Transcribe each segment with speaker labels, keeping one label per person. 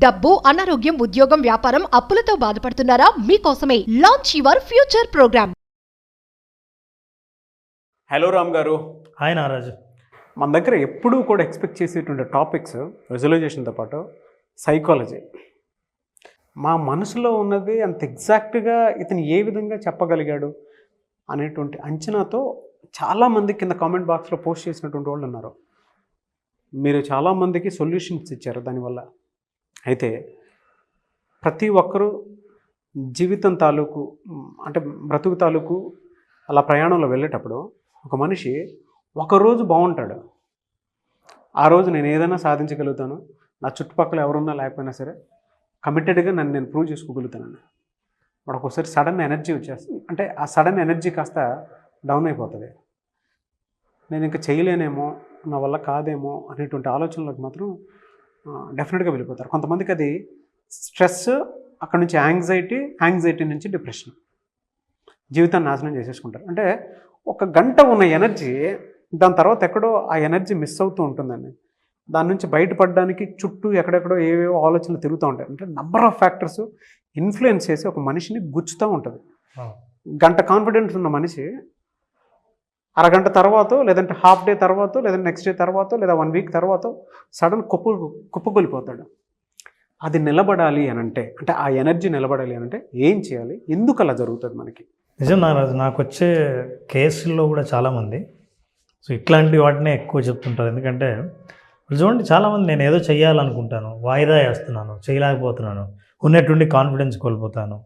Speaker 1: డబ్బు, అనారోగ్యం, ఉద్యోగం, వ్యాపారం, అప్పులతో బాధపడుతున్నారా? మీకోసమే launch your future programme.
Speaker 2: Hello Ram గారు.
Speaker 3: హాయ్ నారాజు.
Speaker 2: మన దగ్గర ఎప్పుడూ కూడా ఎక్స్పెక్ట్ చేసేటువంటి టాపిక్స్ విజువలైజేషన్తో పాటు సైకాలజీ. మా మనసులో ఉన్నది అంత ఎగ్జాక్ట్గా ఇతను ఏ విధంగా చెప్పగలిగాడు అనేటువంటి అంచనాతో చాలామంది కింద కామెంట్ బాక్స్లో పోస్ట్ చేసినటువంటి వాళ్ళు ఉన్నారు. మీరు చాలామందికి సొల్యూషన్స్ ఇచ్చారు దానివల్ల. అయితే ప్రతి ఒక్కరూ జీవితం తాలూకు అంటే బ్రతుకు తాలూకు అలా ప్రయాణంలో వెళ్ళేటప్పుడు ఒక మనిషి ఒకరోజు బాగుంటాడు, ఆ రోజు నేను ఏదైనా సాధించగలుగుతాను, నా చుట్టుపక్కల ఎవరున్నా లేకపోయినా సరే కమిటెడ్గా నేను ప్రూవ్ చేసుకోగలుగుతానని. వాడు ఒకసారి సడన్ ఎనర్జీ వచ్చేస్తుంది. అంటే ఆ సడన్ ఎనర్జీ కాస్త డౌన్ అయిపోతుంది. నేను ఇంకా చేయలేనేమో, నా వల్ల కాదేమో అనేటువంటి ఆలోచనలకు మాత్రం డెఫినెట్గా వెళ్ళిపోతారు. కొంతమందికి అది స్ట్రెస్, అక్కడ నుంచి యాంగ్జైటీ నుంచి డిప్రెషన్, జీవితాన్ని నాశనం చేసేసుకుంటారు. అంటే ఒక గంట ఉన్న ఎనర్జీ దాని తర్వాత ఎక్కడో ఆ ఎనర్జీ మిస్ అవుతూ ఉంటుందండి. దాని నుంచి బయటపడడానికి చుట్టూ ఎక్కడెక్కడో ఏవేవో ఆలోచనలు తిరుగుతూ ఉంటాయి. అంటే నంబర్ ఆఫ్ ఫ్యాక్టర్స్ ఇన్ఫ్లుయెన్స్ చేసి ఒక మనిషిని గుచ్చుతూ ఉంటుంది. గంట కాన్ఫిడెన్స్ ఉన్న మనిషి అరగంట తర్వాత, లేదంటే హాఫ్ డే తర్వాత, లేదంటే నెక్స్ట్ డే తర్వాత, లేదా 1 వీక్ తర్వాత సడన్ కుప్పగొలిపోతాడు. అది నిలబడాలి అని అంటే ఆ ఎనర్జీ నిలబడాలి అని అంటే ఏం చేయాలి? ఎందుకు అలా జరుగుతుంది మనకి?
Speaker 3: నిజం నారాజు, నాకు వచ్చే కేసుల్లో కూడా చాలామంది సో ఇట్లాంటి వాటినే ఎక్కువ చెప్తుంటారు. ఎందుకంటే చూడండి, చాలామంది నేను ఏదో చేయాలనుకుంటాను, వాయిదా వేస్తున్నాను, చేయలేకపోతున్నాను, ఉన్నట్టుండి కాన్ఫిడెన్స్ కోల్పోతాను.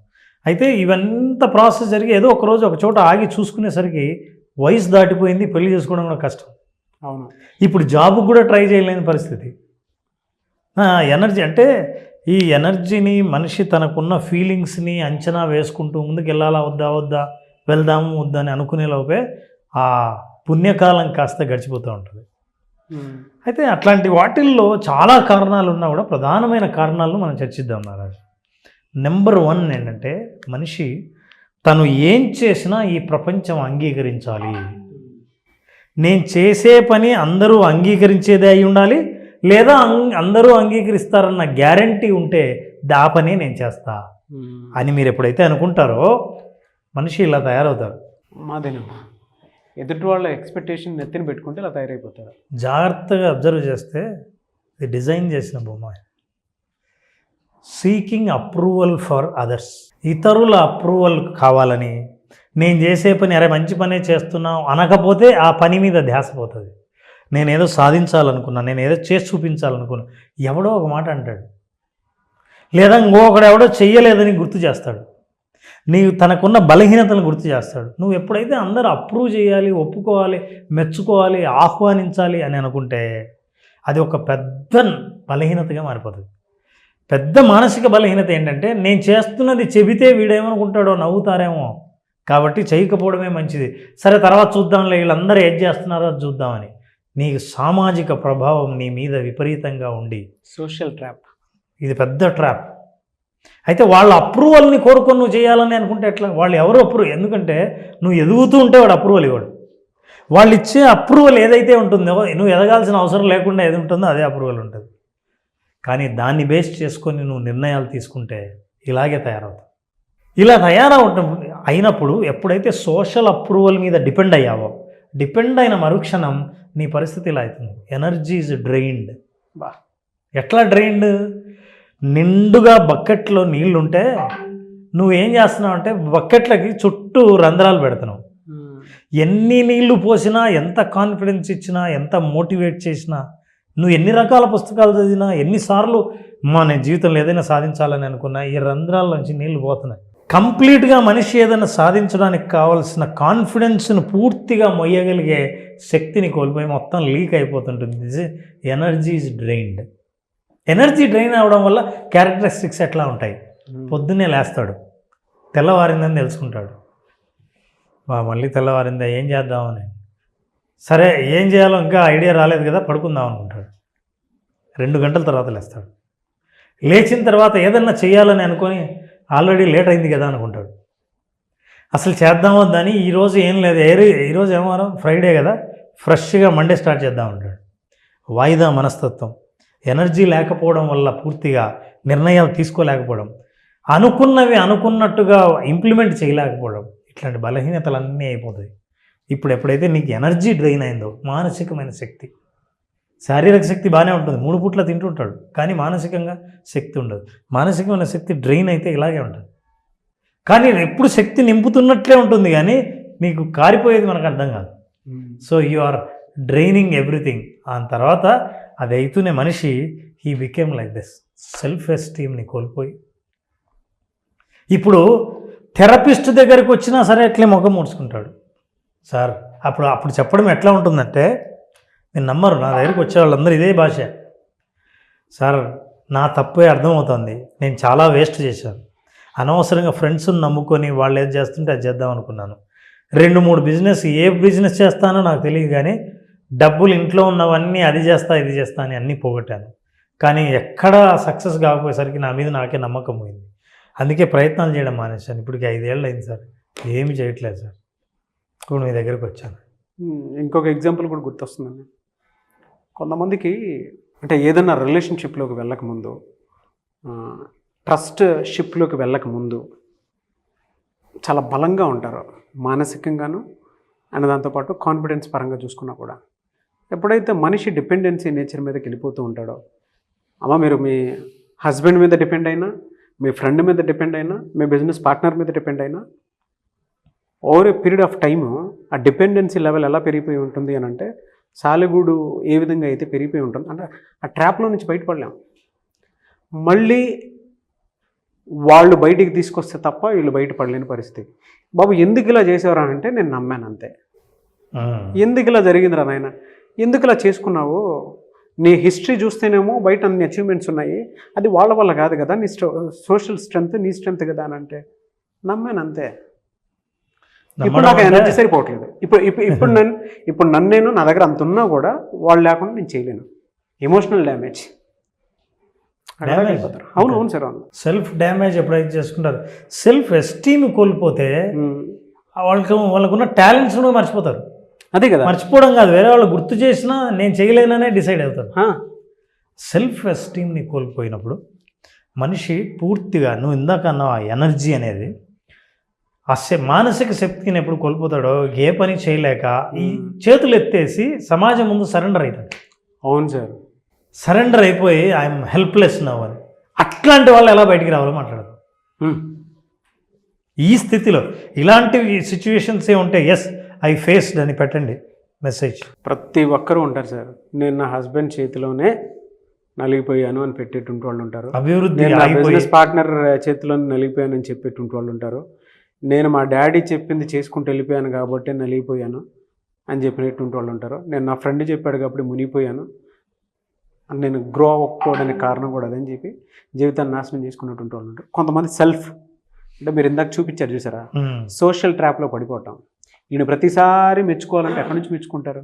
Speaker 3: అయితే ఇవంతా ప్రాసెస్ జరిగి ఏదో ఒకరోజు ఒక చోట ఆగి చూసుకునేసరికి వయసు దాటిపోయింది, పెళ్లి చేసుకోవడం కూడా కష్టం.
Speaker 2: అవును.
Speaker 3: ఇప్పుడు జాబ్కి కూడా ట్రై చేయలేని పరిస్థితి. ఎనర్జీ అంటే ఈ ఎనర్జీని మనిషి తనకున్న ఫీలింగ్స్ని అంచనా వేసుకుంటూ ముందుకు వెళ్ళాలా వద్దా వెళ్దాము వద్దా అని అనుకునేలోపే ఆ పుణ్యకాలం కాస్త గడిచిపోతూ ఉంటుంది. అయితే అట్లాంటి వాటిల్లో చాలా కారణాలు ఉన్నా కూడా ప్రధానమైన కారణాలను మనం చర్చిద్దాం నారాజు. నెంబర్ 1 ఏంటంటే మనిషి తను ఏం చేసినా ఈ ప్రపంచం అంగీకరించాలి. నేను చేసే పని అందరూ అంగీకరించేదే అయి ఉండాలి, లేదా అందరూ అంగీకరిస్తారన్న గ్యారంటీ ఉంటే ఆ పని నేను చేస్తా అని మీరు ఎప్పుడైతే అనుకుంటారో మనిషి ఇలా తయారవుతారు.
Speaker 2: మాదేనమ్మా, ఎదుటి వాళ్ళ ఎక్స్పెక్టేషన్ నెత్తిని పెట్టుకుంటే ఇలా తయారైపోతారు.
Speaker 3: జాగ్రత్తగా అబ్జర్వ్ చేస్తే ఇది డిజైన్ చేసిన బొమ్మ. Seeking approval for others. ఇతరుల అప్రూవల్ కావాలని నేను చేసే పని అరే మంచి పనే చేస్తున్నావు అనకపోతే ఆ పని మీద ధ్యాస పోతుంది. నేనేదో సాధించాలనుకున్నా, నేను ఏదో చేసి చూపించాలనుకున్నా, ఎవడో ఒక మాట అంటాడు, లేదా ఇంకొకడు ఎవడో చెయ్యలేదని గుర్తు చేస్తాడు, నీవు తనకున్న బలహీనతను గుర్తు చేస్తాడు. నువ్వు ఎప్పుడైతే అందరూ అప్రూవ్ చేయాలి, ఒప్పుకోవాలి, మెచ్చుకోవాలి, ఆహ్వానించాలి అని అనుకుంటే అది ఒక పెద్ద బలహీనతగా మారిపోతుంది. పెద్ద మానసిక బలహీనత ఏంటంటే నేను చేస్తున్నది చెబితే వీడేమనుకుంటాడో, నవ్వుతారేమో, కాబట్టి చేయకపోవడమే మంచిది, సరే తర్వాత చూద్దాంలే, వీళ్ళందరూ ఏం చేస్తున్నారో చూద్దామని. నీకు సామాజిక ప్రభావం నీ మీద విపరీతంగా ఉండి
Speaker 2: సోషల్ ట్రాప్.
Speaker 3: ఇది పెద్ద ట్రాప్. అయితే వాళ్ళ అప్రూవల్ని కోరుకొని నువ్వు చేయాలని అనుకుంటే ఎట్లా? వాళ్ళు ఎవరు అప్రూవ్? ఎందుకంటే నువ్వు ఎదుగుతూ ఉంటే వాడు అప్రూవల్ ఇవ్వడు. వాళ్ళు ఇచ్చే అప్రూవల్ ఏదైతే ఉంటుందో, నువ్వు ఎదగాల్సిన అవసరం లేకుండా ఏది ఉంటుందో అదే అప్రూవల్ ఉంటుంది. కానీ దాన్ని బేస్ చేసుకొని నువ్వు నిర్ణయాలు తీసుకుంటే ఇలాగే తయారవుతావు. ఇలా అయినప్పుడు ఎప్పుడైతే సోషల్ అప్రూవల్ మీద డిపెండ్ అయిన మరుక్షణం నీ పరిస్థితి ఇలా అవుతుంది. Energy is drained. ఎట్లా డ్రైన్డ్? నిండుగా బకెట్లో నీళ్లుంటే నువ్వేం చేస్తున్నావు అంటే బకెట్లకి చుట్టూ రంధ్రాలు పెడుతున్నావు. ఎన్ని నీళ్లు పోసినా, ఎంత కాన్ఫిడెన్స్ ఇచ్చినా, ఎంత మోటివేట్ చేసినా, నువ్వు ఎన్ని రకాల పుస్తకాలు చదివినా, ఎన్నిసార్లు నేను జీవితంలో ఏదైనా సాధించాలని అనుకున్నా, ఈ రంధ్రాల నుంచి నీళ్లు పోతున్నాయి. కంప్లీట్గా మనిషి ఏదైనా సాధించడానికి కావాల్సిన కాన్ఫిడెన్స్ను పూర్తిగా మొయ్యగలిగే శక్తిని కోల్పోయి మొత్తం లీక్ అయిపోతుంటుంది. Energy is drained. Energy drain అవ్వడం వల్ల క్యారెక్టరిస్టిక్స్ ఎట్లా ఉంటాయి? పొద్దున్నే లేస్తాడు, తెల్లవారిందని తెలుసుకుంటాడు, మళ్ళీ తెల్లవారిందా ఏం చేద్దామని, సరే ఏం చేయాలో ఇంకా ఐడియా రాలేదు కదా, పడుకుందాం అనుకుంటాడు. 2 గంటల తర్వాత లేస్తాడు. లేచిన తర్వాత ఏదన్నా చేయాలని అనుకొని ఆల్రెడీ లేట్ అయింది కదా అనుకుంటాడు. అసలు చేద్దామొద్దని ఈరోజు ఏం లేదు, ఈరోజు ఏమో ఫ్రైడే కదా, ఫ్రెష్గా మండే స్టార్ట్ చేద్దామంటాడు. వాయిదా మనస్తత్వం. ఎనర్జీ లేకపోవడం వల్ల పూర్తిగా నిర్ణయాలు తీసుకోలేకపోవడం, అనుకున్నవి అనుకున్నట్టుగా ఇంప్లిమెంట్ చేయలేకపోవడం, ఇట్లాంటి బలహీనతలన్నీ అయిపోతాయి. ఇప్పుడు ఎప్పుడైతే నీకు ఎనర్జీ డ్రైన్ అయిందో, మానసికమైన శక్తి, శారీరక శక్తి బాగానే ఉంటుంది, 3 పూట్ల తింటుంటాడు, కానీ మానసికంగా శక్తి ఉండదు. మానసికమైన శక్తి డ్రైన్ అయితే ఇలాగే ఉంటుంది. కానీ ఎప్పుడు శక్తి నింపుతున్నట్లే ఉంటుంది, కానీ నీకు కారిపోయేది మనకు అర్థం కాదు. So you are draining everything. ఆ తర్వాత అది అయితేనే మనిషి he became like this, self ఎస్టీమ్ని కోల్పోయి ఇప్పుడు థెరపిస్ట్ దగ్గరికి వచ్చినా సరే అట్లే ముఖం ముడుచుకుంటాడు. సార్ అప్పుడు చెప్పడం ఎట్లా ఉంటుందంటే, నేను నమ్మరు, నా దగ్గరికి వచ్చే వాళ్ళందరూ ఇదే భాష. సార్ నా తప్పే అర్థమవుతుంది, నేను చాలా వేస్ట్ చేశాను, అనవసరంగా ఫ్రెండ్స్ని నమ్ముకొని వాళ్ళు ఏది చేస్తుంటే అది చేద్దాం అనుకున్నాను, 2-3 బిజినెస్, ఏ బిజినెస్ చేస్తానో నాకు తెలియదు, కానీ డబ్బులు ఇంట్లో ఉన్నవన్నీ అది చేస్తా ఇది చేస్తా అని అన్నీ పోగొట్టాను, కానీ ఎక్కడా సక్సెస్ కాకపోయేసరికి నా మీద నాకే నమ్మకం పోయింది, అందుకే ప్రయత్నాలు చేయడం మానేశాను. ఇప్పటికి 5 ఏళ్ళు అయింది సార్, ఏమి చేయట్లేదు సార్, ఇప్పుడు మీ దగ్గరికి వచ్చాను.
Speaker 2: ఇంకొక ఎగ్జాంపుల్ కూడా గుర్తొస్తుందండి. కొంతమందికి అంటే ఏదైనా రిలేషన్షిప్లోకి వెళ్ళకముందు, ట్రస్ట్ షిప్లోకి వెళ్ళకముందు చాలా బలంగా ఉంటారు మానసికంగాను, అండ్ దాంతోపాటు కాన్ఫిడెన్స్ పరంగా చూసుకున్నా కూడా. ఎప్పుడైతే మనిషి డిపెండెన్సీ నేచర్ మీదకి వెళ్ళిపోతూ ఉంటాడో, అమ్మ మీరు మీ హస్బెండ్ మీద డిపెండ్ అయినా, మీ ఫ్రెండ్ మీద డిపెండ్ అయినా, మీ బిజినెస్ పార్ట్నర్ మీద డిపెండ్ అయినా, over a period of time ఆ డిపెండెన్సీ లెవెల్ ఎలా పెరిగిపోయి ఉంటుంది అని అంటే, సాలెగూడు ఏ విధంగా అయితే పెరిగిపోయి ఉంటుంది అంటే ఆ ట్రాప్లో నుంచి బయటపడలేం. మళ్ళీ వాళ్ళు బయటికి తీసుకొస్తే తప్ప వీళ్ళు బయటపడలేని పరిస్థితి. బాబు ఎందుకు ఇలా చేసేవారా అంటే, నేను నమ్మాను అంతే. ఎందుకు ఇలా జరిగిందిరా నాయన, ఎందుకు ఇలా చేసుకున్నావు, నీ హిస్టరీ చూస్తేనేమో బయట అన్ని అచీవ్మెంట్స్ ఉన్నాయి, అది వాళ్ళ వల్ల కాదు కదా, నీ సోషల్ స్ట్రెంగ్త్ నీ స్ట్రెంగ్త్ కదా అని అంటే నమ్మాను అంతే. ఇప్పుడు నాకు ఎనర్జీ సరిపోవట్లేదు. ఇప్పుడు నన్ను నా దగ్గర అంత ఉన్నా కూడా వాళ్ళు లేకుండా నేను చేయలేను. Emotional damage. అవును అవును సార్, అవును.
Speaker 3: సెల్ఫ్ డ్యామేజ్ ఎప్పుడైతే చేసుకుంటారు, సెల్ఫ్ ఎస్టీమ్ కోల్పోతే వాళ్ళకున్న టాలెంట్స్ కూడా మర్చిపోతారు.
Speaker 2: అదే కదా,
Speaker 3: మర్చిపోవడం కాదు, వేరే వాళ్ళు గుర్తు చేసినా నేను చేయలేననే డిసైడ్ అవుతాడు. సెల్ఫ్ ఎస్టీమ్ని కోల్పోయినప్పుడు మనిషి పూర్తిగా, నువ్వు ఇందాక అన్నావు, ఆ ఎనర్జీ అనేది, ఆ మానసిక శక్తిని ఎప్పుడు కోల్పోతాడో, ఏ పని చేయలేక ఈ చేతులు ఎత్తేసి సమాజం ముందు సరెండర్ అవుతాడు.
Speaker 2: అవును సార్,
Speaker 3: సరెండర్ అయిపోయి ఐఎమ్ హెల్ప్లెస్ నవ్ అని. అట్లాంటి వాళ్ళు ఎలా బయటికి రావాలో మాట్లాడదు. ఈ స్థితిలో ఇలాంటి సిచ్యువేషన్స్ ఏ ఉంటే ఎస్ ఐ ఫేస్డ్ అని పెట్టండి మెసేజ్.
Speaker 2: ప్రతి ఒక్కరూ ఉంటారు సార్, నేను నా హస్బెండ్ చేతిలోనే నలిగిపోయాను అని పెట్టేటువంటి వాళ్ళు ఉంటారు.
Speaker 3: అభివృద్ధి
Speaker 2: బిజినెస్ పార్ట్నర్ చేతిలోనే నలిగిపోయాను అని చెప్పేటువంటి వాళ్ళు ఉంటారు. నేను మా డాడీ చెప్పింది చేసుకుంటూ వెళ్ళిపోయాను కాబట్టి నలిగిపోయాను అని చెప్పినటువంటి వాళ్ళు ఉంటారు. నేను నా ఫ్రెండ్ చెప్పాడు కాబట్టి మునిగిపోయాను, నేను గ్రో అవ్వకపోవడానికి కారణం కూడా అదని చెప్పి జీవితాన్ని నాశనం చేసుకున్నటువంటి వాళ్ళు ఉంటారు. కొంతమంది సెల్ఫ్ అంటే మీరు ఇందాక చూపించారు చూసారా, సోషల్ ట్రాప్లో పడిపోవటం. ఈయన ప్రతిసారి మెచ్చుకోవాలంటే ఎక్కడి నుంచి మెచ్చుకుంటారు?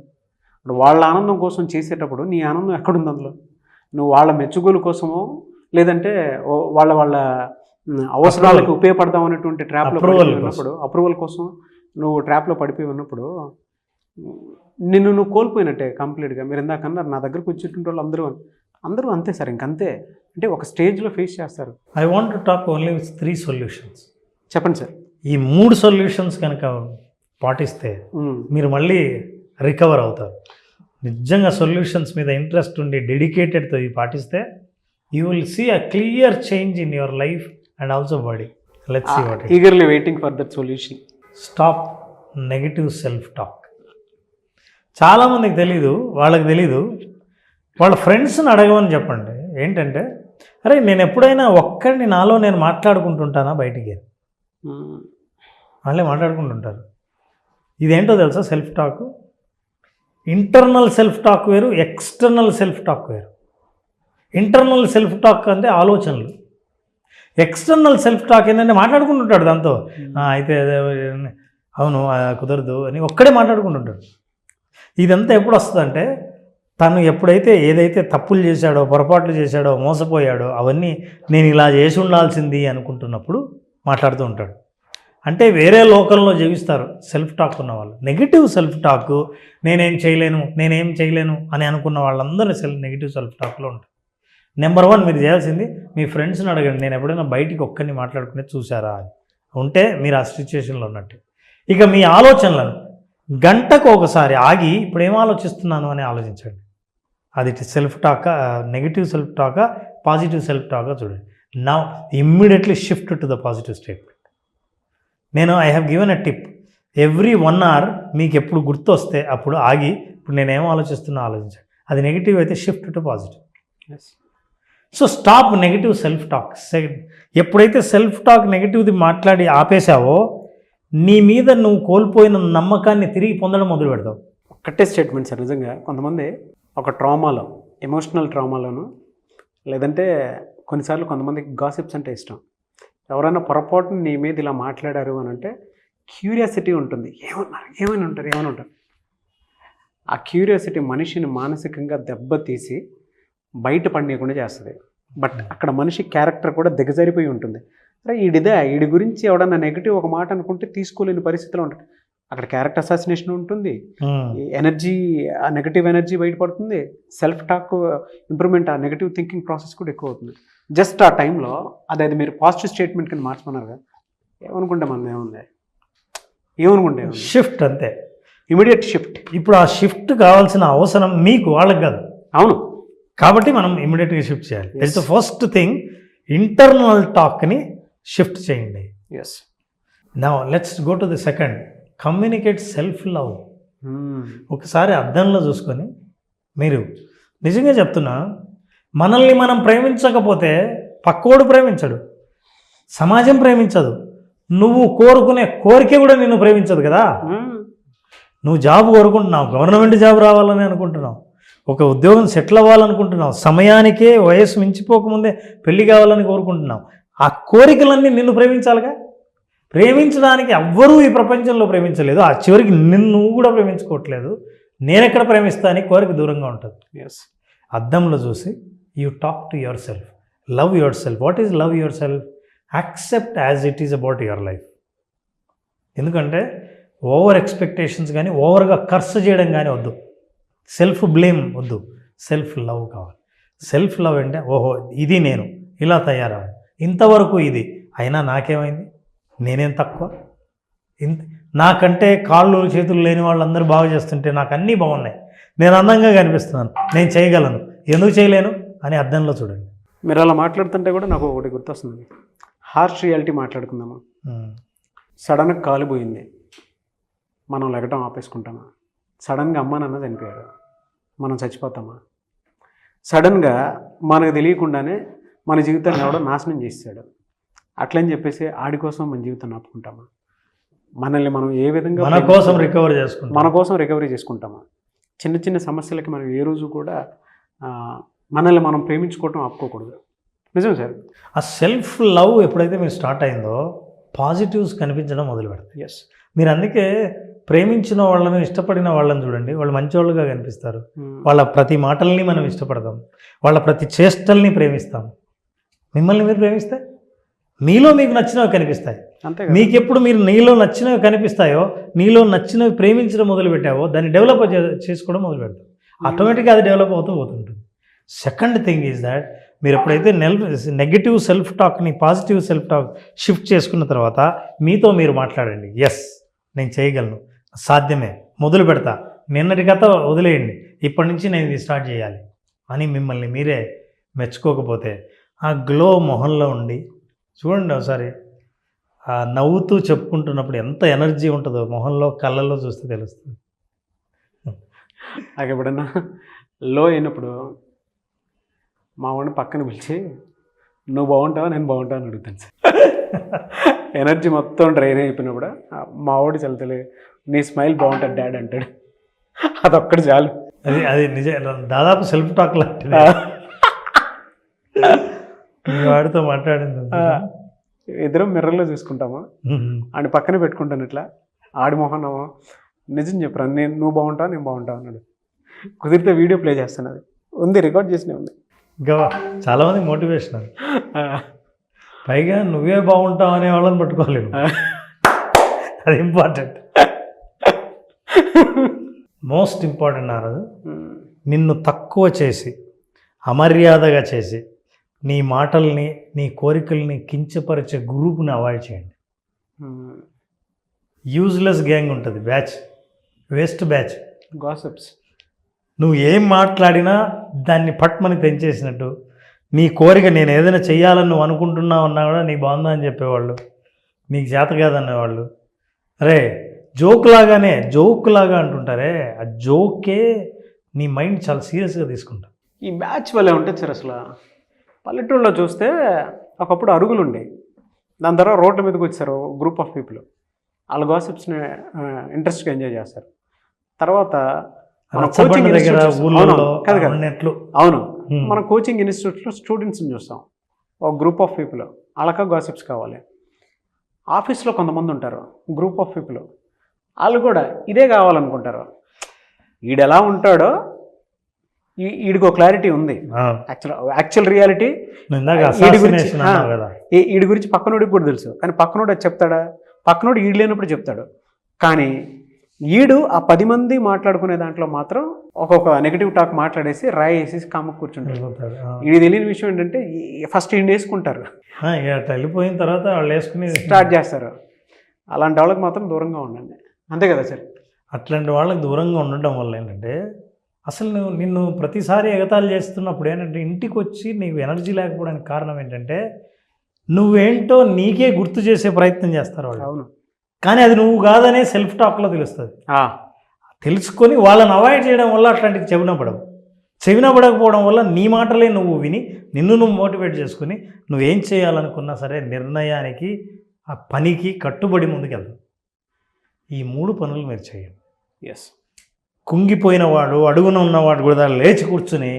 Speaker 2: వాళ్ళ ఆనందం కోసం చేసేటప్పుడు నీ ఆనందం ఎక్కడుంది అందులో? నువ్వు వాళ్ళ మెచ్చుకోలు కోసమో లేదంటే వాళ్ళ అవసరాలకు ఉపయోగపడదాం అనేటువంటి ట్రాప్లో ఉన్నప్పుడు, అప్రూవల్ కోసం నువ్వు ట్రాప్లో పడిపోయి ఉన్నప్పుడు నువ్వు కోల్పోయినట్టే కంప్లీట్గా. మీరు ఇందాకన్నారు నా దగ్గరకు వచ్చేటువంటి వాళ్ళు అందరూ అంతే సార్, ఇంకంతే. అంటే ఒక స్టేజ్లో ఫేస్ చేస్తారు.
Speaker 3: I want to talk only with 3 solutions.
Speaker 2: చెప్పండి సార్.
Speaker 3: ఈ 3 సొల్యూషన్స్ కనుక పాటిస్తే మీరు మళ్ళీ రికవర్ అవుతారు. నిజంగా సొల్యూషన్స్ మీద ఇంట్రెస్ట్ ఉండి డెడికేటెడ్తో ఇవి పాటిస్తే you will see a clear change in your life and also body. Let's see what.
Speaker 2: Eagerly waiting for that solution.
Speaker 3: Stop negative self talk. చాలామందికి తెలీదు, వాళ్ళకి తెలీదు. వాళ్ళ ఫ్రెండ్స్ని అడగమని చెప్పండి. ఏంటంటే, అరే నేను ఎప్పుడైనా ఒక్కడిని నాలో నేను మాట్లాడుకుంటుంటానా బయటికి? వాళ్ళే మాట్లాడుకుంటుంటారు. ఇదేంటో తెలుసా self talk? Internal self talk వేరు, ఎక్స్టర్నల్ సెల్ఫ్ టాక్ వేరు. ఇంటర్నల్ సెల్ఫ్ టాక్ అంటే ఆలోచనలు. ఎక్స్టర్నల్ సెల్ఫ్ టాక్ ఏంటంటే మాట్లాడుకుంటుంటాడు దాంతో, అయితే అవును కుదరదు అని ఒక్కడే మాట్లాడుకుంటుంటాడు. ఇదంతా ఎప్పుడు వస్తుందంటే, తను ఎప్పుడైతే ఏదైతే తప్పులు చేశాడో, పొరపాట్లు చేశాడో, మోసపోయాడో అవన్నీ నేను ఇలా చేసి ఉండాల్సింది అనుకుంటున్నప్పుడు మాట్లాడుతూ ఉంటాడు. అంటే వేరే లోకంలో జీవిస్తారు సెల్ఫ్ టాక్ ఉన్న వాళ్ళు. నెగిటివ్ సెల్ఫ్ టాక్, నేనేం చేయలేను అని అనుకున్న వాళ్ళందరూ నెగిటివ్ సెల్ఫ్ టాక్లో ఉంటారు. నెంబర్ 1 మీరు చేయాల్సింది మీ ఫ్రెండ్స్ని అడగండి, నేను ఎప్పుడైనా బయటికి ఒక్కరిని మాట్లాడుకునేది చూసారా అని. ఉంటే మీరు ఆ సిచ్యువేషన్లో ఉన్నట్టు. ఇక మీ ఆలోచనలను గంటకు ఒకసారి ఆగి ఇప్పుడు ఏం ఆలోచిస్తున్నాను అని ఆలోచించండి. అది సెల్ఫ్ టాకా, నెగిటివ్ సెల్ఫ్ టాకా, పాజిటివ్ సెల్ఫ్ టాకా చూడండి. Now immediately shift to the positive statement. నేను I have given a tip. Every 1 hour మీకు ఎప్పుడు గుర్తు వస్తే అప్పుడు ఆగి ఇప్పుడు నేనేం ఆలోచిస్తున్నా ఆలోచించండి. అది నెగిటివ్ అయితే shift to positive. So stop negative self talk. ఎప్పుడైతే సెల్ఫ్ టాక్ నెగిటివ్ది మాట్లాడి ఆపేశావో నీ మీద నువ్వు కోల్పోయిన నమ్మకాన్ని తిరిగి పొందడం మొదలు పెడతావు.
Speaker 2: ఒక్కటే స్టేట్మెంట్ సార్. నిజంగా కొంతమంది ఒక ట్రామాలో, ఎమోషనల్ ట్రామాలోను, లేదంటే కొన్నిసార్లు కొంతమందికి గాసిప్స్ అంటే ఇష్టం. ఎవరైనా పొరపాటున నీ మీద ఇలా మాట్లాడారు అని అంటే క్యూరియాసిటీ ఉంటుంది. ఏమైనా ఉంటారు. ఆ క్యూరియాసిటీ మనిషిని మానసికంగా దెబ్బతీసి బయట పడనీయకుండా చేస్తుంది. బట్ అక్కడ మనిషి క్యారెక్టర్ కూడా దిగజారిపోయి ఉంటుంది. అరే వీడి గురించి ఎవడన్నా నెగిటివ్ ఒక మాట అనుకుంటే తీసుకోలేని పరిస్థితిలో ఉంటుంది. అక్కడ క్యారెక్టర్ అసాసినేషన్ ఉంటుంది, ఎనర్జీ, ఆ నెగిటివ్ ఎనర్జీ బయటపడుతుంది, సెల్ఫ్ టాక్ ఇంప్రూవ్మెంట్, ఆ నెగిటివ్ థింకింగ్ ప్రాసెస్ కూడా ఎక్కువ అవుతుంది. జస్ట్ ఆ టైంలో అది మీరు పాజిటివ్ స్టేట్మెంట్ కింద మార్చుకున్నారు కదా, ఏమనుకుంటే మనం ఏమనుకుంటే
Speaker 3: షిఫ్ట్ అంతే,
Speaker 2: ఇమీడియట్ షిఫ్ట్.
Speaker 3: ఇప్పుడు ఆ షిఫ్ట్ కావాల్సిన అవసరం మీకు, వాళ్ళకి కాదు.
Speaker 2: అవును,
Speaker 3: కాబట్టి మనం ఇమీడియట్గా షిఫ్ట్ చేయాలి. It's the first thing. Internal టాక్ని షిఫ్ట్ చేయండి.
Speaker 2: Yes.
Speaker 3: Now let's go to the second. Communicate self love. ఒకసారి అద్దంలో చూసుకొని, మీరు నిజంగా చెప్తున్నా, మనల్ని మనం ప్రేమించకపోతే పక్కోడు ప్రేమించడు, సమాజం ప్రేమించదు, నువ్వు కోరుకునే కోరిక కూడా నిన్ను ప్రేమించదు కదా. నువ్వు జాబ్ కోరుకుంటున్నావు, గవర్నమెంట్ జాబ్ రావాలని అనుకుంటున్నావు, ఒక ఉద్యోగం సెటిల్ అవ్వాలనుకుంటున్నావు, సమయానికే వయస్సు మించిపోకముందే పెళ్లి కావాలని కోరుకుంటున్నావు. ఆ కోరికలన్నీ నిన్ను ప్రేమించాలిగా. ప్రేమించడానికి ఎవ్వరూ ఈ ప్రపంచంలో ప్రేమించలేదు. ఆ చివరికి నువ్వు కూడా ప్రేమించుకోవట్లేదు. నేనెక్కడ ప్రేమిస్తా అని కోరిక దూరంగా ఉంటుంది.
Speaker 2: ఎస్.
Speaker 3: అద్దంలో చూసి you talk to your self, love your self. What is love your self? Accept as it is about your life. ఎందుకంటే ఓవర్ ఎక్స్పెక్టేషన్స్ కానీ, ఓవర్గా ఖర్చు చేయడం కానీ వద్దు. సెల్ఫ్ బ్లేమ్ వద్దు, సెల్ఫ్ లవ్ కావాలి. సెల్ఫ్ లవ్ అంటే ఓహో ఇది నేను ఇలా తయారవ్వాలి, ఇంతవరకు ఇది అయినా నాకేమైంది, నేనేం తక్కువ, నాకంటే కాళ్ళు చేతులు లేని వాళ్ళందరూ బాగా చేస్తుంటే నాకు అన్నీ బాగున్నాయి, నేను అందంగా కనిపిస్తున్నాను, నేను చేయగలను, ఎందుకు చేయలేను అని అద్దంలో చూడండి.
Speaker 2: మీరు అలా మాట్లాడుతుంటే కూడా నాకు ఒకటి గుర్తొస్తుంది. హార్ష్ రియాలిటీ మాట్లాడుకుందామా. సడన్గా కాలిపోయింది, మనం లెగటం ఆపేసుకుంటామా? సడన్గా అమ్మ నాన్న చనిపోయారు, మనం చచ్చిపోతామా? సడన్గా మనకు తెలియకుండానే మన జీవితాన్ని ఎవడో నాశనం చేస్తాడు, అట్లని చెప్పేసి ఆడి కోసం మన జీవితాన్ని ఆపుకుంటామా? మనల్ని మనం ఏ విధంగా
Speaker 3: మన కోసం రికవరీ
Speaker 2: చేసుకుంటామా? చిన్న చిన్న సమస్యలకి మనం ఏ రోజు కూడా మనల్ని మనం ప్రేమించుకోవటం ఆపుకోకూడదు. నిజం సార్.
Speaker 3: ఆ సెల్ఫ్ లవ్ ఎప్పుడైతే మీరు స్టార్ట్ అయిందో పాజిటివ్స్ కనిపించడం మొదలు పెడతాయి.
Speaker 2: ఎస్.
Speaker 3: మీరు అందుకే ప్రేమించిన వాళ్ళని, ఇష్టపడిన వాళ్ళని చూడండి, వాళ్ళు మంచివాళ్ళుగా కనిపిస్తారు. వాళ్ళ ప్రతి మాటల్ని మనం ఇష్టపడతాం, వాళ్ళ ప్రతి చేష్టల్ని ప్రేమిస్తాం. మిమ్మల్ని మీరు ప్రేమిస్తే మీలో మీకు నచ్చినవి కనిపిస్తాయి.
Speaker 2: అంతే.
Speaker 3: మీకు ఎప్పుడు మీరు నీలో నచ్చినవి కనిపిస్తాయో, నీలో నచ్చినవి ప్రేమించడం మొదలు పెట్టావో, దాన్ని డెవలప్ చేసుకోవడం మొదలు పెడతాం. ఆటోమేటిక్గా అది డెవలప్ అవుతూ పోతుంటుంది. సెకండ్ థింగ్ ఈజ్ దాట్ మీరు ఎప్పుడైతే నెగిటివ్ సెల్ఫ్ టాక్ని పాజిటివ్ సెల్ఫ్ టాక్ షిఫ్ట్ చేసుకున్న తర్వాత మీతో మీరు మాట్లాడండి. ఎస్, నేను చేయగలను, సాధ్యమే, మొదలు పెడతా, నిన్నటి కథ వదిలేయండి, ఇప్పటి నుంచి నేను ఇది స్టార్ట్ చేయాలి అని మిమ్మల్ని మీరే మెచ్చుకోకపోతే ఆ గ్లో మొహంలో ఉండి చూడండి ఒకసారి. ఆ నవ్వుతూ చెప్పుకుంటున్నప్పుడు ఎంత ఎనర్జీ ఉంటుందో మొహంలో, కళ్ళల్లో చూస్తే తెలుస్తుంది.
Speaker 2: నాకు ఎప్పుడన్నా లో అయినప్పుడు మా వాడిని పక్కన పిలిచి నువ్వు బాగుంటావా నేను బాగుంటావు అని అడుగుతాను సార్. ఎనర్జీ మొత్తం డ్రైన్ అయిపోయినప్పుడు మా వాడు చల్తలే నీ స్మైల్ బాగుంటుంది డాడ్ అంటాడు. అదొక్కటి చాలు.
Speaker 3: అది నిజం, దాదాపు సెల్ఫ్ టాక్ లాంటిది. వాడితో మాట్లాడింది
Speaker 2: ఇద్దరం మిర్రర్లో చూసుకుంటామా, ఆడి పక్కన పెట్టుకుంటాను ఇట్లా, ఆడి మొహన్నమా నిజం చెప్పరా నువ్వు బాగుంటావు నేను బాగుంటావు అన్నాడు. కుదిరితే వీడియో ప్లే చేస్తాను, అది ఉంది, రికార్డ్ చేసినే ఉంది.
Speaker 3: ఇంకా చాలామంది మోటివేషన్. పైగా నువ్వే బాగుంటావు అనే వాళ్ళని పట్టుకోలేము, అది ఇంపార్టెంట్. మోస్ట్ ఇంపార్టెంట్ అన్నది నిన్ను తక్కువ చేసి అమర్యాదగా చేసి నీ మాటల్ని నీ కోరికల్ని కించపరిచే గ్రూప్ని అవాయిడ్ చేయండి. యూజ్లెస్ గ్యాంగ్ ఉంటుంది, బ్యాచ్, వేస్ట్ బ్యాచ్.
Speaker 2: గాసిప్స్.
Speaker 3: నువ్వు ఏం మాట్లాడినా దాన్ని పట్మని పెంచేసినట్టు, నీ కోరిక నేను ఏదైనా చెయ్యాలని నువ్వు అనుకుంటున్నావు అన్నా కూడా నీ బాగుందా అని చెప్పేవాళ్ళు, నీకు చేత కాదనేవాళ్ళు. అరే జోక్ లాగా అంటుంటారే, ఆ జోకే నీ మైండ్ చాలా సీరియస్గా తీసుకుంటా.
Speaker 2: ఈ బ్యాచ్ వల్లే ఉంటుంది సార్. అసలు పల్లెటూరులో చూస్తే ఒకప్పుడు అరుగులు ఉండేవి, దాని తర్వాత రోడ్డు మీదకి వచ్చారు గ్రూప్ ఆఫ్ పీపుల్, వాళ్ళ గాసిప్స్ని ఇంట్రెస్ట్గా ఎంజాయ్ చేస్తారు. తర్వాత మన కోచింగ్ అవును మన కోచింగ్ ఇన్స్టిట్యూట్స్లో స్టూడెంట్స్ని చూస్తాం, ఒక గ్రూప్ ఆఫ్ పీపుల్ వాళ్ళకా గాసిప్స్ కావాలి. ఆఫీస్లో కొంతమంది ఉంటారు గ్రూప్ ఆఫ్ పీపుల్, వాళ్ళు కూడా ఇదే కావాలనుకుంటారు. ఈడెలా ఉంటాడో ఈడికో క్లారిటీ ఉంది, యాక్చువల్ రియాలిటీ ఈడి గురించి పక్కనోడికి కూడా తెలుసు, కానీ పక్కనోడు అది చెప్తాడా? పక్కనోడు ఈడు లేనప్పుడు చెప్తాడు. కానీ ఈడు ఆ 10 మంది మాట్లాడుకునే దాంట్లో మాత్రం ఒక్కొక్క నెగిటివ్ టాక్ మాట్లాడేసి రాయి వేసేసి కామకు కూర్చుంటారు. ఇది తెలియని విషయం ఏంటంటే ఫస్ట్ ఈయన వేసుకుంటారు,
Speaker 3: వెళ్ళిపోయిన తర్వాత వాళ్ళు వేసుకుని
Speaker 2: స్టార్ట్ చేస్తారు. అలాంటి వాళ్ళకి మాత్రం దూరంగా ఉండండి, అంతే కదా సార్?
Speaker 3: అట్లాంటి వాళ్ళకి దూరంగా ఉండటం వల్ల ఏంటంటే అసలు నిన్ను ప్రతిసారి ఎగతాళి చేస్తున్నప్పుడు ఏంటంటే ఇంటికి వచ్చి నీకు ఎనర్జీ లేకపోవడానికి కారణం ఏంటంటే నువ్వేంటో నీకే గుర్తు చేసే ప్రయత్నం చేస్తారు వాళ్ళు.
Speaker 2: అవును,
Speaker 3: కానీ అది నువ్వు కాదనే సెల్ఫ్ టాక్లో తెలుస్తుంది. తెలుసుకొని వాళ్ళని అవాయిడ్ చేయడం వల్ల అట్లాంటివి చెవిన పడకపోవడం వల్ల నీ మాటలే నువ్వు విని నిన్ను నువ్వు మోటివేట్ చేసుకుని నువ్వేం చేయాలనుకున్నా సరే నిర్ణయానికి, ఆ పనికి కట్టుబడి ముందుకెళ్తావు. ఈ 3 పనులు మీరు చేయండి.
Speaker 2: ఎస్.
Speaker 3: కుంగిపోయిన వాడు, అడుగున ఉన్నవాడు కూడా లేచి కూర్చుని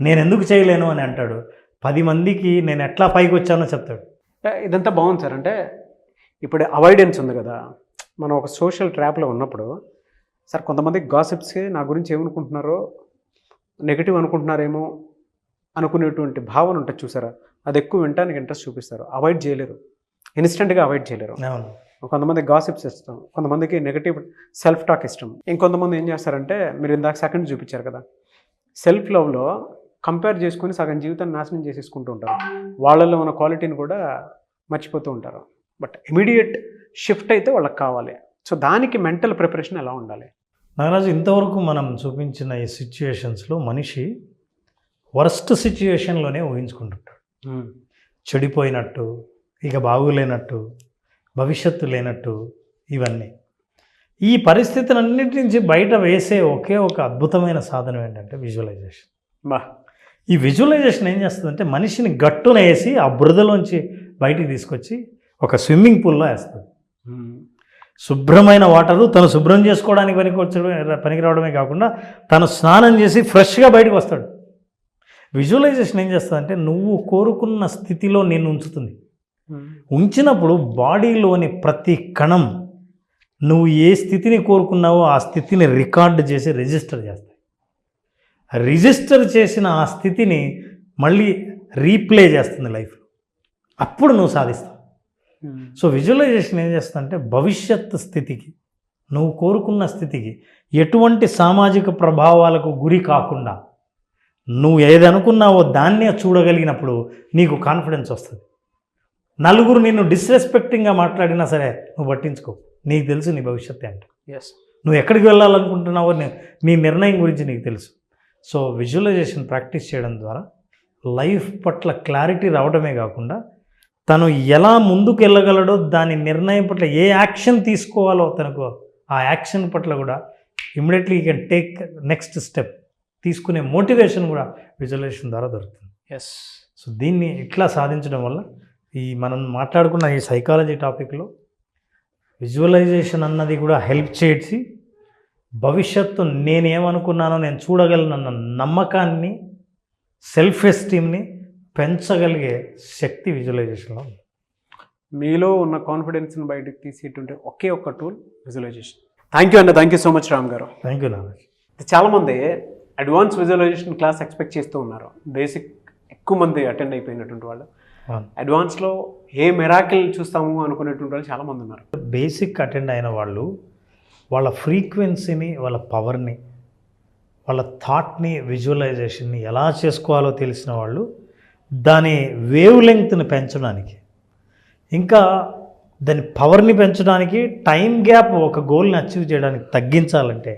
Speaker 3: నేను ఎందుకు చేయలేను అని అంటాడు. 10 మందికి నేను ఎట్లా పైకి వచ్చానో చెప్తాడు.
Speaker 2: ఇదంతా బాగుంది సార్. అంటే ఇప్పుడు అవాయిడెన్స్ ఉంది కదా, మనం ఒక సోషల్ ట్రాప్లో ఉన్నప్పుడు సార్ కొంతమంది గాసిప్స్కి నా గురించి ఏమనుకుంటున్నారో, నెగిటివ్ అనుకుంటున్నారేమో అనుకునేటువంటి భావన ఉంటుంది చూసారా, అది ఎక్కువ వినడానికి ఇంట్రెస్ట్ చూపిస్తారు, అవాయిడ్ చేయలేరు, ఇన్స్టెంట్గా అవాయిడ్ చేయలేరు. కొంతమంది గాసిప్స్ ఇష్టం, కొంతమందికి నెగిటివ్ సెల్ఫ్ టాక్ ఇష్టం. ఇంకొంతమంది ఏం చేస్తారంటే మీరు ఇందాక సెకండ్ చూపించారు కదా, సెల్ఫ్ లవ్లో కంపేర్ చేసుకుని సగం జీవితాన్ని నాశనం చేసేసుకుంటూ ఉంటారు, వాళ్ళలో ఉన్న క్వాలిటీని కూడా మర్చిపోతూ ఉంటారు. బట్ ఇమీడియట్ షిఫ్ట్ అయితే వాళ్ళకి కావాలి. సో దానికి మెంటల్ ప్రిపరేషన్ ఎలా ఉండాలి?
Speaker 3: నాగరాజు, ఇంతవరకు మనం చూపించిన ఈ సిచ్యుయేషన్స్లో మనిషి వర్స్ట్ సిచ్యుయేషన్లోనే ఊహించుకుంటుంటాడు. చెడిపోయినట్టు, ఇక బాగులేనట్టు, భవిష్యత్తు లేనట్టు, ఇవన్నీ. ఈ పరిస్థితులన్నిటి నుంచి బయట వేసే ఒకే ఒక అద్భుతమైన సాధనం ఏంటంటే విజువలైజేషన్. ఈ విజువలైజేషన్ ఏం చేస్తుందంటే మనిషిని గట్టున వేసి ఆ బురదలోంచి బయటికి తీసుకొచ్చి ఒక స్విమ్మింగ్ పూల్లో వేస్తుంది. శుభ్రమైన వాటరు తను శుభ్రం చేసుకోవడానికి పనికి రావడమే కాకుండా తను స్నానం చేసి ఫ్రెష్గా బయటకు వస్తాడు. విజువలైజేషన్ ఏం చేస్తుందంటే నువ్వు కోరుకున్న స్థితిలో నిన్ను ఉంచుతుంది. ఉంచినప్పుడు బాడీలోని ప్రతి కణం నువ్వు ఏ స్థితిని కోరుకున్నావో ఆ స్థితిని రికార్డు చేసి రిజిస్టర్ చేస్తాయి. రిజిస్టర్ చేసిన ఆ స్థితిని మళ్ళీ రీప్లే చేస్తుంది లైఫ్లో, అప్పుడు నువ్వు సాధిస్తావు. సో విజువలైజేషన్ ఏం చేస్తుందంటే భవిష్యత్ స్థితికి, నువ్వు కోరుకున్న స్థితికి ఎటువంటి సామాజిక ప్రభావాలకు గురి కాకుండా నువ్వు ఏది అనుకున్నావో దాన్నే చూడగలిగినప్పుడు నీకు కాన్ఫిడెన్స్ వస్తుంది. నలుగురు నిన్ను డిస్రెస్పెక్టింగ్గా మాట్లాడినా సరే నువ్వు పట్టించుకో, నీకు తెలుసు నీ భవిష్యత్తు అంటే. నువ్వు ఎక్కడికి వెళ్ళాలనుకుంటున్నావో నీ నిర్ణయం గురించి నీకు తెలుసు. సో విజువలైజేషన్ ప్రాక్టీస్ చేయడం ద్వారా లైఫ్ పట్ల క్లారిటీ రావడమే కాకుండా తను ఎలా ముందుకు వెళ్ళగలడో దాని నిర్ణయం పట్ల ఏ యాక్షన్ తీసుకోవాలో తనకు ఆ యాక్షన్ పట్ల కూడా immediately you can take next step తీసుకునే మోటివేషన్ కూడా విజువలైజేషన్ ద్వారా దొరుకుతుంది. సో దీన్ని ఇట్లా సాధించడం వల్ల ఈ మనం మాట్లాడుకున్న ఈ సైకాలజీ టాపిక్లో విజువలైజేషన్ అన్నది కూడా హెల్ప్ చేసి భవిష్యత్తు నేనేమనుకున్నానో నేను చూడగలనన్న నమ్మకాన్ని, సెల్ఫ్ ఎస్టీమ్ని పెంచగలిగే శక్తి విజువలైజేషన్లో ఉంది.
Speaker 2: మీలో ఉన్న కాన్ఫిడెన్స్ని బయటకు తీసేటువంటి ఒకే ఒక్క టూల్ విజువలైజేషన్. థ్యాంక్ యూ అండి, thank you so much Ram గారు.
Speaker 3: Thank you Nagesh.
Speaker 2: చాలామంది అడ్వాన్స్ విజువలైజేషన్ క్లాస్ ఎక్స్పెక్ట్ చేస్తూ ఉన్నారు. బేసిక్ ఎక్కువ మంది అటెండ్ అయిపోయినటువంటి వాళ్ళు, అడ్వాన్స్లో ఏ మెరాకిల్ చూస్తాము అనుకునేటువంటి వాళ్ళు చాలామంది ఉన్నారు.
Speaker 3: బేసిక్ అటెండ్ అయిన వాళ్ళు వాళ్ళ ఫ్రీక్వెన్సీని, వాళ్ళ పవర్ని, వాళ్ళ థాట్ని విజువలైజేషన్ని ఎలా చేసుకోవాలో తెలిసిన వాళ్ళు దాని వేవ్ లెంగ్త్ని పెంచడానికి, ఇంకా దాని పవర్ని పెంచడానికి, టైం గ్యాప్ ఒక గోల్ని అచీవ్ చేయడానికి తగ్గించాలంటే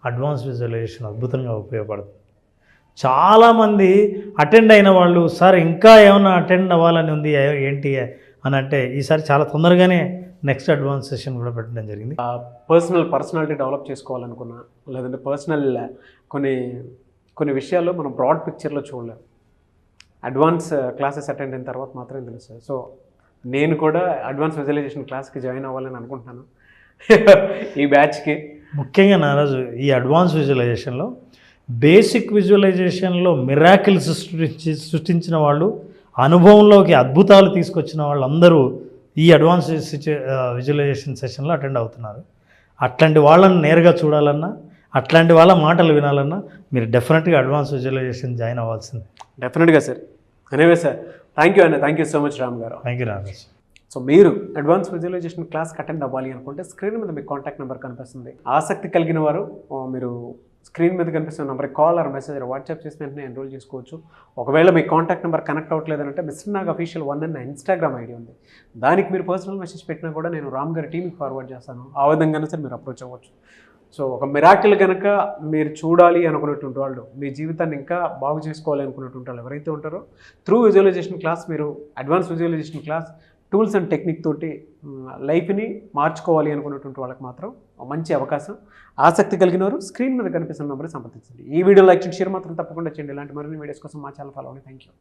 Speaker 3: అడ్వాన్స్ విజువలైజేషన్ అద్భుతంగా ఉపయోగపడుతుంది. చాలామంది అటెండ్ అయిన వాళ్ళు, సార్ ఇంకా ఏమైనా అటెండ్ అవ్వాలని ఉంది ఏంటి అని అంటే, ఈసారి చాలా తొందరగానే నెక్స్ట్ అడ్వాన్స్ సెషన్ కూడా పెట్టడం జరిగింది.
Speaker 2: పర్సనాలిటీ డెవలప్ చేసుకోవాలనుకున్నా, లేదంటే పర్సనల్ కొన్ని విషయాల్లో మనం బ్రాడ్ పిక్చర్లో చూడలేము. అడ్వాన్స్ క్లాసెస్ అటెండ్ అయిన తర్వాత మాత్రమే తెలుస్తుంది. సో నేను కూడా అడ్వాన్స్ విజువలైజేషన్ క్లాస్కి జాయిన్ అవ్వాలని అనుకుంటున్నాను ఈ బ్యాచ్కి.
Speaker 3: ముఖ్యంగా నారాజు ఈ అడ్వాన్స్ విజువలైజేషన్లో బేసిక్ విజువలైజేషన్లో మిరాకిల్స్ సృష్టించిన వాళ్ళు, అనుభవంలోకి అద్భుతాలు తీసుకొచ్చిన వాళ్ళందరూ ఈ అడ్వాన్స్ విజువలైజేషన్ సెషన్లో అటెండ్ అవుతున్నారు. అట్లాంటి వాళ్ళని నేరుగా చూడాలన్నా, అట్లాంటి వాళ్ళ మాటలు వినాలన్నా మీరు డెఫినెట్గా అడ్వాన్స్ విజువలైజేషన్ జాయిన్ అవ్వాల్సిందే.
Speaker 2: డెఫినెట్గా sir. Anyway sir, thank you అండి. Thank you so much Ram గారు.
Speaker 3: Thank you Ramesh.
Speaker 2: సో మీరు అడ్వాన్స్ విజువలైజేషన్ క్లాస్కి అటెండ్ అవ్వాలి అనుకుంటే స్క్రీన్ మీద మీకు కాంటాక్ట్ నెంబర్ కనిపిస్తుంది. ఆసక్తి కలిగిన వారు మీరు స్క్రీన్ మీద కనిపిస్తున్న నెంబర్కి కాల్ ఆర్ మెసేజ్ వాట్సాప్ చేసి వెంటనే ఎన్రోల్ చేసుకోవచ్చు. ఒకవేళ మీ కాంటాక్ట్ నెంబర్ కనెక్ట్ అవ్వట్లేదంటే మిస్టర్ నాగ్ అఫీషియల్ 1 అన్న ఇన్స్టాగ్రామ్ ఐడి ఉంది. దానికి మీరు పర్సనల్ మెసేజ్ పెట్టినా కూడా నేను రామ్ గారి టీంకి ఫార్వర్డ్ చేస్తాను. ఆ విధంగానే సార్ మీరు అప్రోచ్ అవ్వచ్చు. సో ఒక మిరాకిల్ కనుక మీరు చూడాలి అనుకున్నటువంటి వాళ్ళు, మీ జీవితాన్ని ఇంకా బాగు చేసుకోవాలి అనుకున్నటువంటి వాళ్ళు ఎవరైతే ఉంటారో, త్రూ విజువలైజేషన్ క్లాస్, మీరు advance visualisation class tools and technique తోటి లైఫ్ని మార్చుకోవాలి అనుకున్నటువంటి వాళ్ళకి మాత్రం మంచి అవకాశం. ఆసక్తి కలిగిన వారు స్క్రీన్ మీద కనిపిస్తున్న నెంబర్ సంప్రదించండి. ఈ వీడియో లైక్ చేయండి, షేర్ మాత్రం తప్పకుండా చేయండి. ఇలాంటి మరిన్ని వీడియోస్ కోసం మా ఛానల్ ఫాలో అవ్వండి. Thank you.